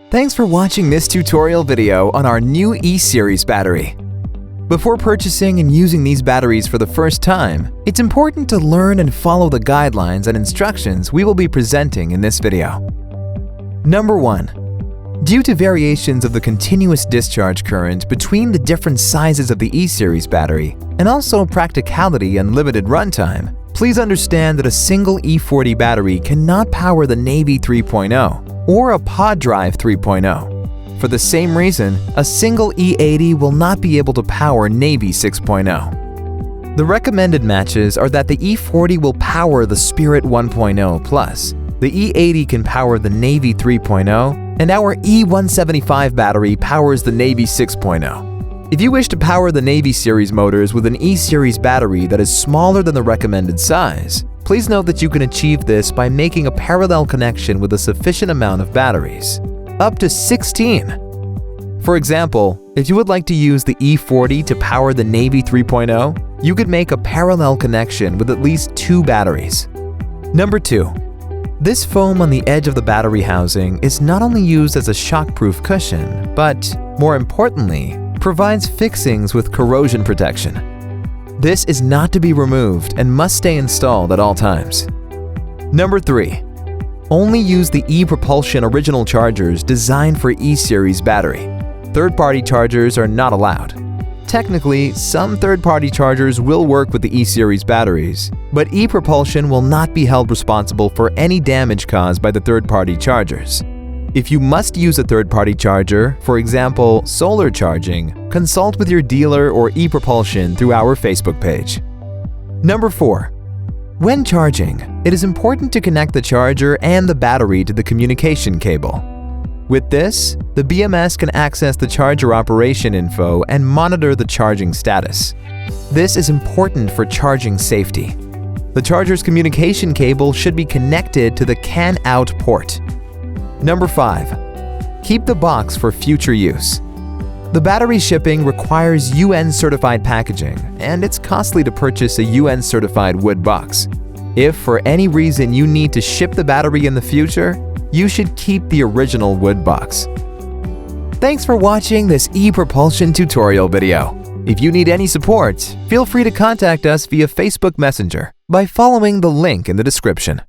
Thanks for watching this tutorial video on our new E-Series battery. Before purchasing and using these batteries for the first time, it's important to learn and follow the guidelines and instructions we will be presenting in this video. Number 1. Due to variations of the continuous discharge current between the different sizes of the E-Series battery, and also practicality and limited runtime, please understand that a single E40 battery cannot power the Navy 3.0 or a Pod Drive 3.0. For the same reason, a single E80 will not be able to power Navy 6.0. The recommended matches are that the E40 will power the Spirit 1.0 Plus, the E80 can power the Navy 3.0, and our E175 battery powers the Navy 6.0. If you wish to power the Navy series motors with an E-Series battery that is smaller than the recommended size, please note that you can achieve this by making a parallel connection with a sufficient amount of batteries, up to 16. For example, if you would like to use the E40 to power the Navy 3.0, you could make a parallel connection with at least 2 batteries. Number 2. This foam on the edge of the battery housing is not only used as a shockproof cushion, but, more importantly, provides fixings with corrosion protection. This is not to be removed and must stay installed at all times. Number 3. Only use the ePropulsion original chargers designed for E-Series battery. Third-party chargers are not allowed. Technically, some third-party chargers will work with the E-Series batteries, but ePropulsion will not be held responsible for any damage caused by the third-party chargers. If you must use a third-party charger, for example, solar charging, consult with your dealer or ePropulsion through our Facebook page. Number 4. When charging, it is important to connect the charger and the battery to the communication cable. With this, the BMS can access the charger operation info and monitor the charging status. This is important for charging safety. The charger's communication cable should be connected to the CAN-out port. Number 5. Keep the box for future use. The battery shipping requires UN-certified packaging, and it's costly to purchase a UN-certified wood box. If for any reason you need to ship the battery in the future, you should keep the original wood box. Thanks for watching this ePropulsion tutorial video. If you need any support, feel free to contact us via Facebook Messenger by following the link in the description.